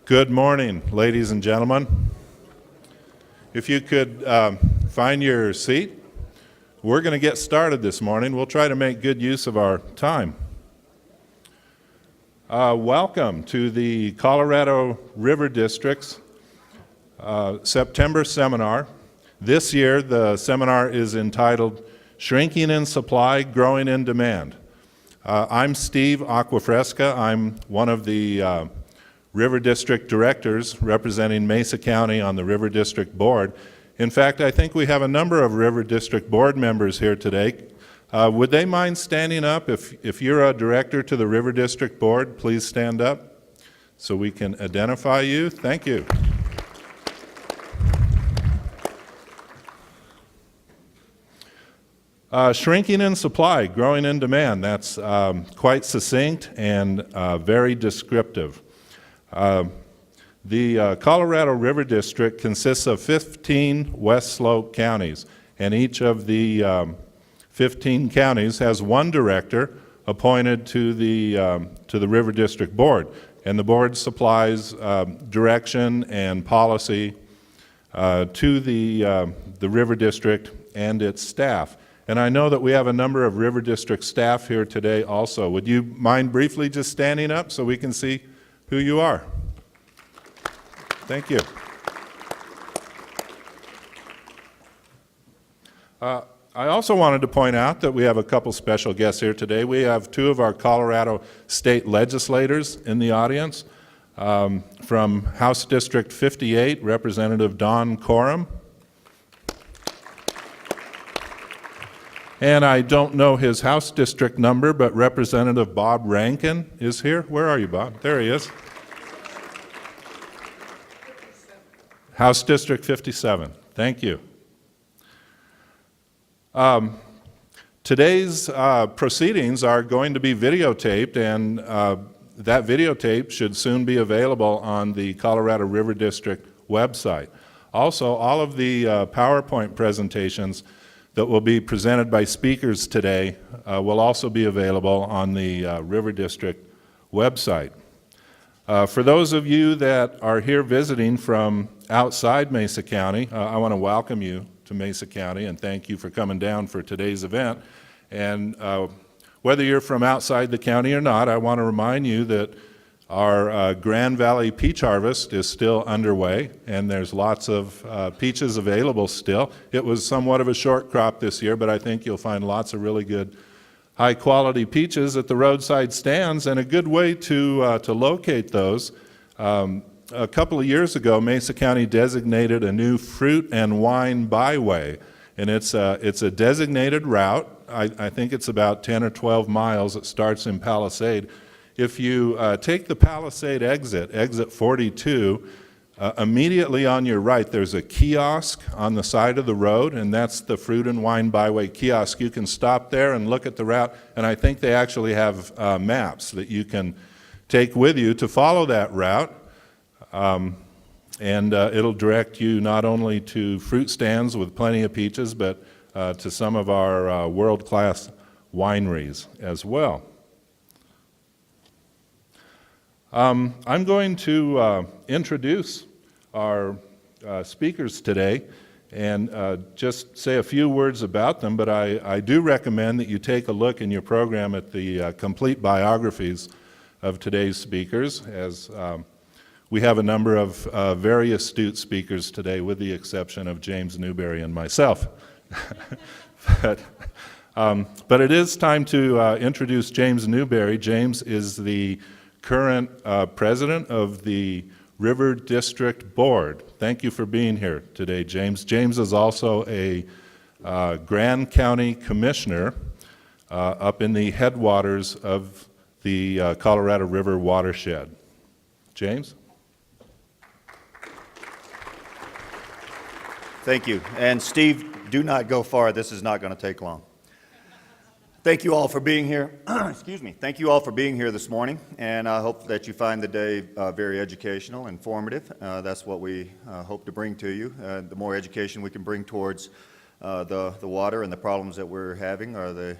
Good morning, ladies and gentlemen. If you could find your seat, we're going to get started this morning. We'll try to make good use of our time. Welcome to the Colorado River District's September seminar. This year, the seminar is entitled Shrinking in Supply, Growing in Demand. I'm Steve Acquafresca. I'm one of the River District Directors representing Mesa County on the River District Board. In fact, I think we have a number of River District Board members here today. Would they mind standing up? If you're a director to the River District Board, please stand up so we can identify you. Thank you. Shrinking in supply, growing in demand. That's quite succinct and very descriptive. The Colorado River District consists of 15 West Slope counties, and each of the 15 counties has one director appointed to the River District Board, and the board supplies direction and policy to the River District and its staff. And I know that we have a number of River District staff here today also. Would you mind briefly just standing up so we can see who you are? Thank you. I also wanted to point out that we have a couple special guests here today. We have two of our Colorado state legislators in the audience. From House District 58, Representative Don Coram. And I don't know his House District number, but Representative Bob Rankin is here. Where are you, Bob? There he is. House District 57. Thank you. Today's proceedings are going to be videotaped, and that videotape should soon be available on the Colorado River District website. Also, all of the PowerPoint presentations that will be presented by speakers today will also be available on the River District website. For those of you that are here visiting from outside Mesa County, I want to welcome you to Mesa County and thank you for coming down for today's event. And whether you're from outside the county or not, I want to remind you that our Grand Valley peach harvest is still underway, and there's lots of peaches available still. It was somewhat of a short crop this year, but I think you'll find lots of really good high-quality peaches at the roadside stands, and a good way to locate those. A couple of years ago, Mesa County designated a new fruit and wine byway, and it's a designated route. I think it's about 10 or 12 miles. It starts in Palisade. If you take the Palisade exit 42, immediately on your right, there's a kiosk on the side of the road, and that's the Fruit and Wine Byway kiosk. You can stop there and look at the route, and I think they actually have maps that you can take with you to follow that route. And it'll direct you not only to fruit stands with plenty of peaches, but to some of our world-class wineries as well. I'm going to introduce our speakers today and just say a few words about them, but I do recommend that you take a look in your program at the complete biographies of today's speakers, as we have a number of very astute speakers today, with the exception of James Newberry and myself. But it is time to introduce James Newberry. James is the current president of the River District Board. Thank you for being here today, James. James is also a Grand County Commissioner up in the headwaters of the Colorado River watershed. James? Thank you. And Steve, do not go far. This is not going to take long. Thank you all for being here. Excuse me. Thank you all for being here this morning, and I hope that you find the day very educational, informative. That's what we hope to bring to you. The more education we can bring towards the water and the problems that we're having, or the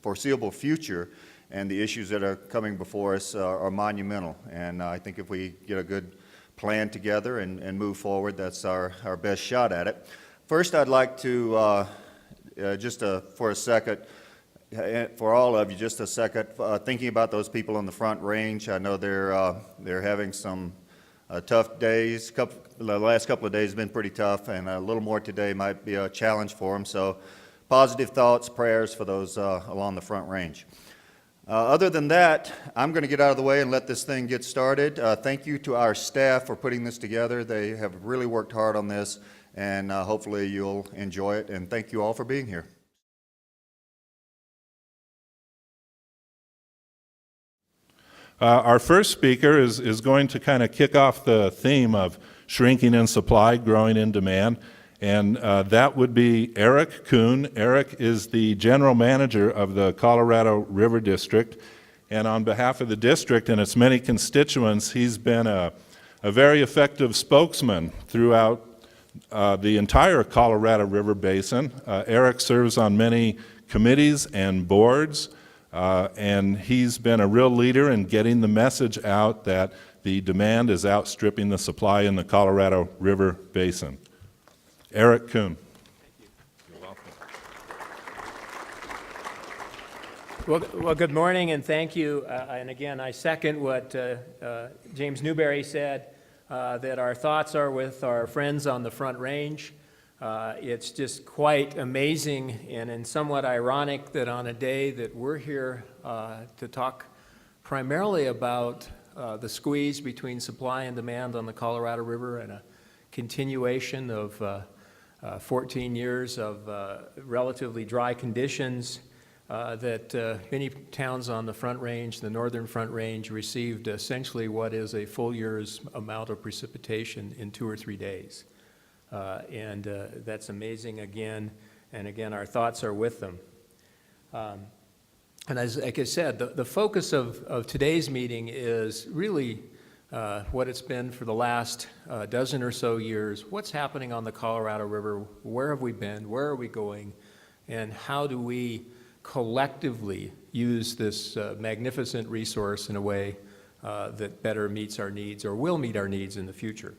foreseeable future and the issues that are coming before us are monumental. And I think if we get a good plan together and move forward, that's our best shot at it. First, I'd like to, for a second, for all of you, just a second, thinking about those people on the Front Range. I know they're having some tough days. The last couple of days have been pretty tough, and a little more today might be a challenge for them. So positive thoughts, prayers for those along the Front Range. Other than that, I'm going to get out of the way and let this thing get started. Thank you to our staff for putting this together. They have really worked hard on this, and hopefully you'll enjoy it. And thank you all for being here. Our first speaker is going to kind of kick off the theme of shrinking in supply, growing in demand, and that would be Eric Kuhn. Eric is the general manager of the Colorado River District, and on behalf of the district and its many constituents, he's been a very effective spokesman throughout the entire Colorado River Basin. Eric serves on many committees and boards, and he's been a real leader in getting the message out that the demand is outstripping the supply in the Colorado River Basin. Eric Kuhn. Thank you. You're welcome. Well, good morning and thank you. And again, I second what James Newberry said, that our thoughts are with our friends on the Front Range. It's just quite amazing and somewhat ironic that on a day that we're here to talk primarily about the squeeze between supply and demand on the Colorado River and a continuation of 14 years of relatively dry conditions, that many towns on the Front Range, the northern Front Range, received essentially what is a full year's amount of precipitation in 2 or 3 days. And that's amazing again, and again, our thoughts are with them. And as like I said, the focus of today's meeting is really what it's been for the last dozen or so years. What's happening on the Colorado River? Where have we been? Where are we going? And how do we collectively use this magnificent resource in a way that better meets our needs or will meet our needs in the future?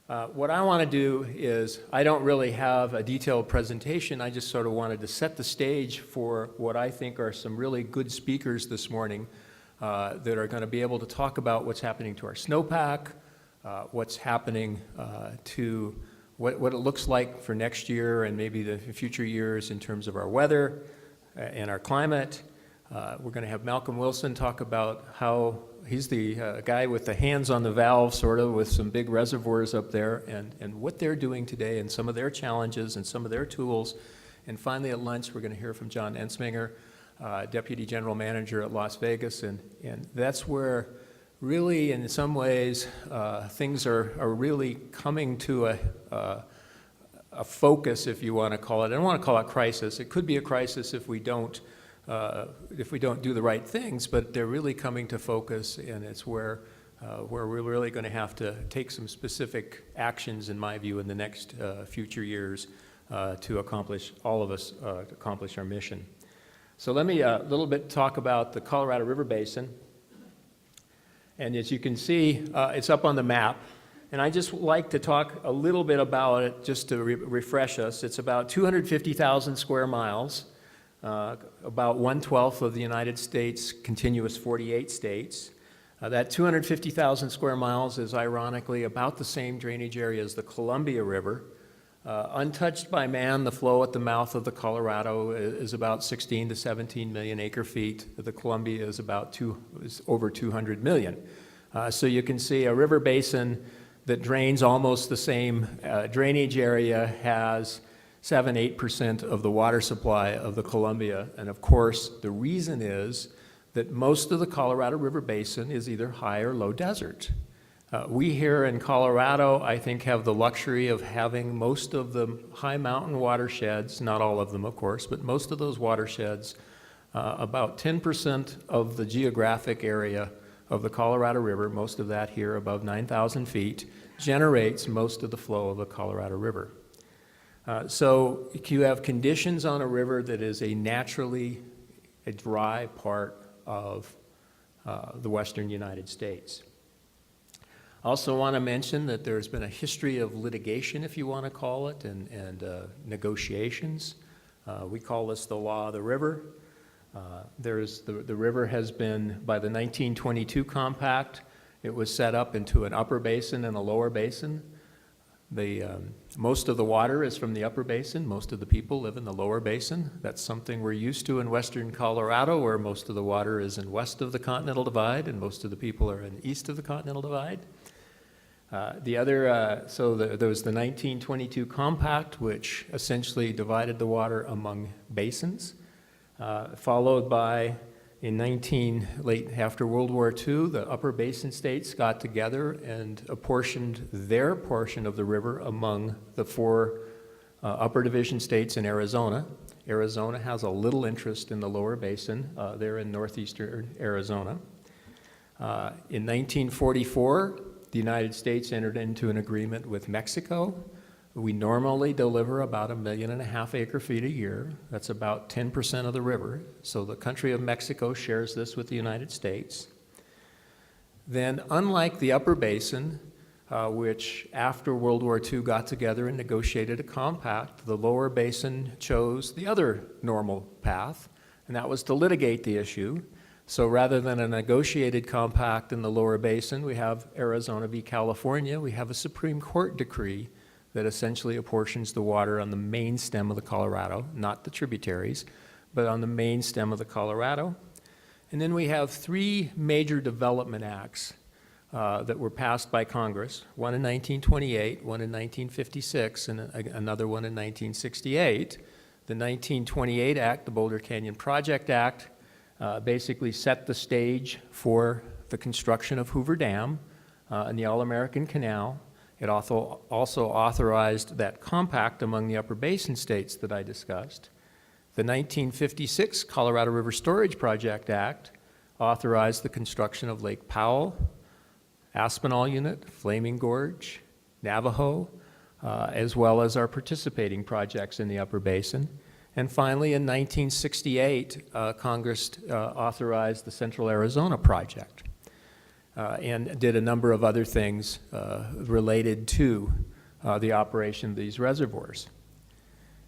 What I want to do is, I don't really have a detailed presentation. I just sort of wanted to set the stage for what I think are some really good speakers this morning that are going to be able to talk about what's happening to our snowpack, what's happening to what it looks like for next year and maybe the future years in terms of our weather and our climate. We're going to have Malcolm Wilson talk about how he's the guy with the hands on the valve, sort of, with some big reservoirs up there, and what they're doing today and some of their challenges and some of their tools. And finally at lunch, we're going to hear from John Ensminger, Deputy General Manager at Las Vegas, and that's where really, in some ways, things are really coming to a focus, if you want to call it. I don't want to call it crisis. It could be a crisis if we don't do the right things, but they're really coming to focus, and it's where we're really going to have to take some specific actions, in my view, in the next future years to accomplish, all of us, accomplish our mission. So let me a little bit talk about the Colorado River Basin. And as you can see, it's up on the map. And I just like to talk a little bit about it just to refresh us. It's about 250,000 square miles, about 1/12 of the United States contiguous 48 states. That 250,000 square miles is ironically about the same drainage area as the Columbia River. Untouched by man, the flow at the mouth of the Colorado is about 16 to 17 million acre feet. The Columbia is over 200 million. So you can see a river basin that drains almost the same drainage area has 7-8% of the water supply of the Columbia. And of course, the reason is that most of the Colorado River Basin is either high or low desert. We here in Colorado, I think, have the luxury of having most of the high mountain watersheds, not all of them, of course, but most of those watersheds, about 10% of the geographic area of the Colorado River, most of that here above 9,000 feet, generates most of the flow of the Colorado River. So you have conditions on a river that is a naturally a dry part of the western United States. I also want to mention that there's been a history of litigation, if you want to call it, and negotiations. We call this the law of the river. The river has been, by the 1922 compact, it was set up into an upper basin and a lower basin. Most of the water is from the upper basin. Most of the people live in the lower basin. That's something we're used to in western Colorado, where most of the water is in west of the Continental Divide and most of the people are in east of the Continental Divide. There was the 1922 compact, which essentially divided the water among basins, followed by, late after World War II, the upper basin states got together and apportioned their portion of the river among the four upper division states in Arizona. Arizona has a little interest in the lower basin. They're in northeastern Arizona. In 1944, the United States entered into an agreement with Mexico. We normally deliver about 1.5 million acre feet a year. That's about 10% of the river. So the country of Mexico shares this with the United States. Then, unlike the upper basin, which after World War II got together and negotiated a compact, the lower basin chose the other normal path, and that was to litigate the issue. So rather than a negotiated compact in the lower basin, we have Arizona v. California. We have a Supreme Court decree that essentially apportions the water on the main stem of the Colorado, not the tributaries, but on the main stem of the Colorado. And then we have three major development acts that were passed by Congress, one in 1928, one in 1956, and another one in 1968. The 1928 Act, the Boulder Canyon Project Act, basically set the stage for the construction of Hoover Dam and the All-American Canal. It also authorized that compact among the upper basin states that I discussed. The 1956 Colorado River Storage Project Act authorized the construction of Lake Powell, Aspinall Unit, Flaming Gorge, Navajo, as well as our participating projects in the upper basin. And finally, in 1968, Congress authorized the Central Arizona Project. And did a number of other things related to the operation of these reservoirs.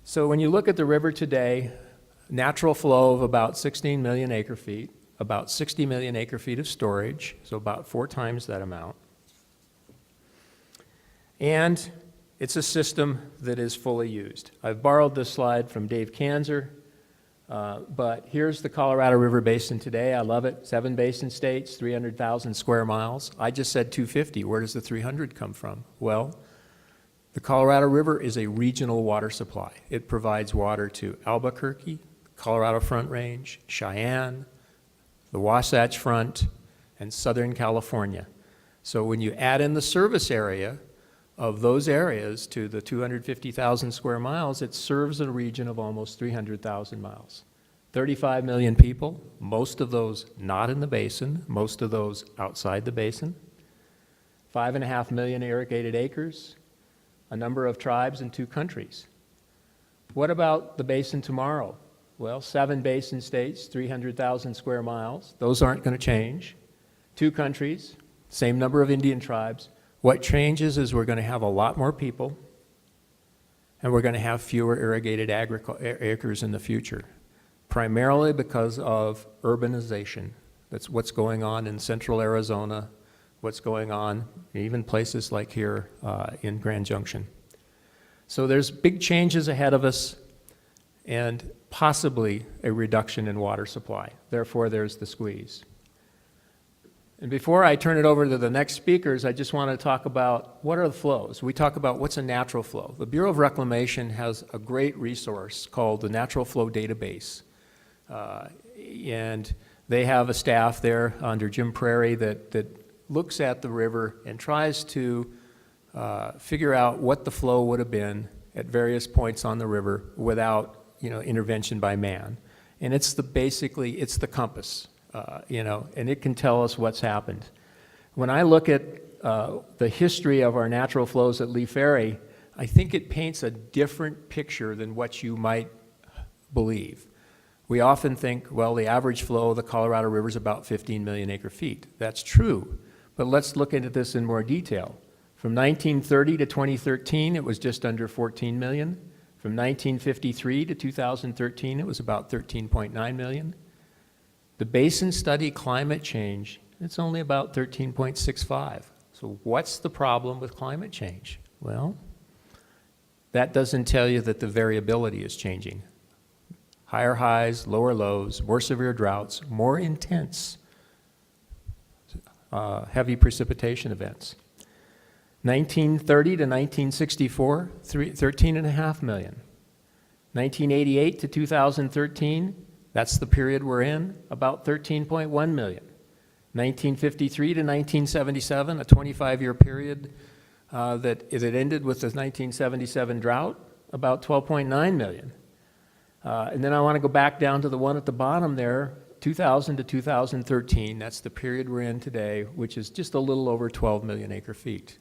So when you look at the river today, natural flow of about 16 million acre feet, about 60 million acre feet of storage, so about 4 times that amount. And it's a system that is fully used. I've borrowed this slide from Dave Kanzer. But here's the Colorado River Basin today. I love it. 7 basin states, 300,000 square miles. I just said 250. Where does the 300 come from? Well, the Colorado River is a regional water supply. It provides water to Albuquerque, Colorado Front Range, Cheyenne, the Wasatch Front, and Southern California. So when you add in the service area of those areas to the 250,000 square miles, it serves a region of almost 300,000 miles. 35 million people, most of those not in the basin, most of those outside the basin. 5.5 million irrigated acres, a number of tribes in 2 countries. What about the basin tomorrow? Well, 7 basin states, 300,000 square miles. Those aren't going to change. 2 countries, same number of Indian tribes. What changes is we're going to have a lot more people, and we're going to have fewer irrigated acres in the future, primarily because of urbanization. That's what's going on in central Arizona, what's going on even places like here in Grand Junction. So there's big changes ahead of us and possibly a reduction in water supply. Therefore, there's the squeeze. And before I turn it over to the next speakers, I just want to talk about what are the flows. We talk about what's a natural flow. The Bureau of Reclamation has a great resource called the Natural Flow Database. And they have a staff there under Jim Prairie that looks at the river and tries to figure out what the flow would have been at various points on the river without intervention by man. And it's basically the compass. And it can tell us what's happened. When I look at the history of our natural flows at Lee Ferry, I think it paints a different picture than what you might believe. We often think, well, the average flow of the Colorado River is about 15 million acre feet. That's true, but let's look into this in more detail. From 1930 to 2013, it was just under 14 million. From 1953 to 2013, it was about 13.9 million. The basin study climate change, it's only about 13.65. So what's the problem with climate change? Well, that doesn't tell you that the variability is changing. Higher highs, lower lows, more severe droughts, more intense heavy precipitation events. 1930 to 1964, 13.5 million. 1988 to 2013, that's the period we're in, about 13.1 million. 1953 to 1977, a 25-year period that ended with the 1977 drought, about 12.9 million. And then I want to go back down to the one at the bottom there, 2000 to 2013, that's the period we're in today, which is just a little over 12 million acre feet.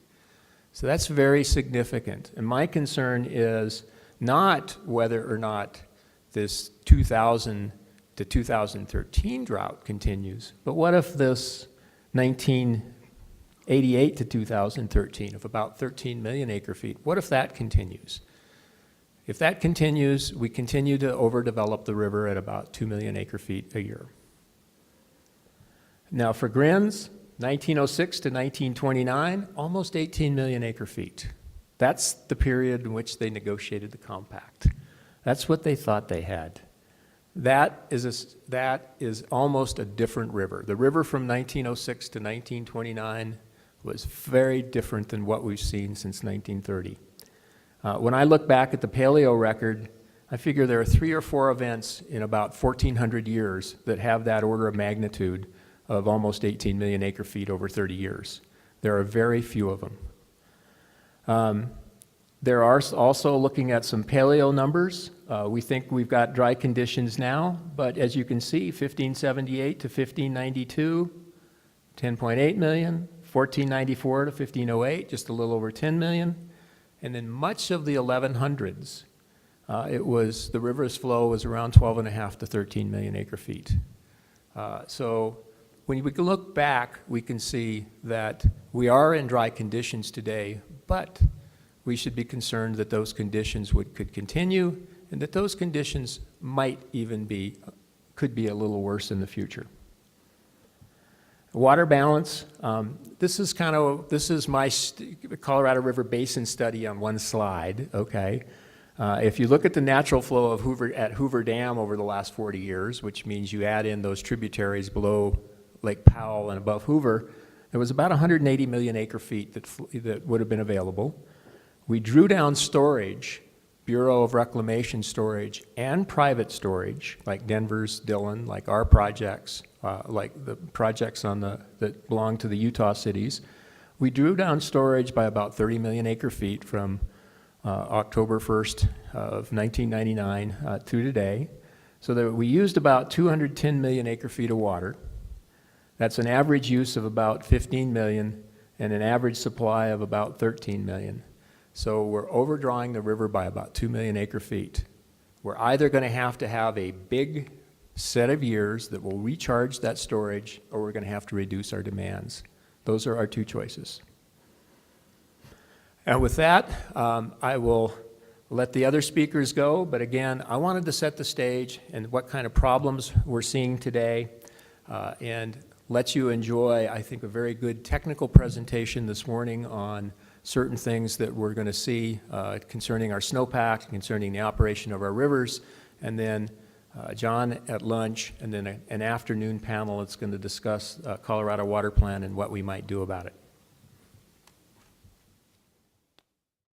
So that's very significant. And my concern is not whether or not this 2000 to 2013 drought continues, but what if this 1988 to 2013 of about 13 million acre feet, what if that continues? If that continues, we continue to overdevelop the river at about 2 million acre feet a year. Now for grins, 1906 to 1929, almost 18 million acre feet. That's the period in which they negotiated the compact. That's what they thought they had. That is almost a different river. The river from 1906 to 1929 was very different than what we've seen since 1930. When I look back at the paleo record, I figure there are 3 or 4 events in about 1,400 years that have that order of magnitude of almost 18 million acre feet over 30 years. There are very few of them. There are also looking at some paleo numbers. We think we've got dry conditions now, but as you can see, 1578 to 1592, 10.8 million, 1494 to 1508, just a little over 10 million. And then much of the 1100s, the river's flow was around 12.5 to 13 million acre feet. So when we look back, we can see that we are in dry conditions today, but we should be concerned that those conditions could continue and that those conditions might even could be a little worse in the future. Water balance, this is my Colorado River Basin study on one slide, okay? If you look at the natural flow of Hoover Dam over the last 40 years, which means you add in those tributaries below Lake Powell and above Hoover, there was about 180 million acre feet that would have been available. We drew down storage, Bureau of Reclamation storage, and private storage, like Denver's, Dillon, like our projects, like the projects that belong to the Utah cities. We drew down storage by about 30 million acre feet from October 1st of 1999 to today, so that we used about 210 million acre feet of water. That's an average use of about 15 million and an average supply of about 13 million. So we're overdrawing the river by about 2 million acre feet. We're either going to have a big set of years that will recharge that storage, or we're going to have to reduce our demands. Those are our 2 choices. And with that, I will let the other speakers go, but again, I wanted to set the stage and what kind of problems we're seeing today, and let you enjoy, I think, a very good technical presentation this morning on certain things that we're going to see concerning our snowpack, concerning the operation of our rivers, and then John at lunch, and then an afternoon panel that's going to discuss Colorado Water Plan and what we might do about it.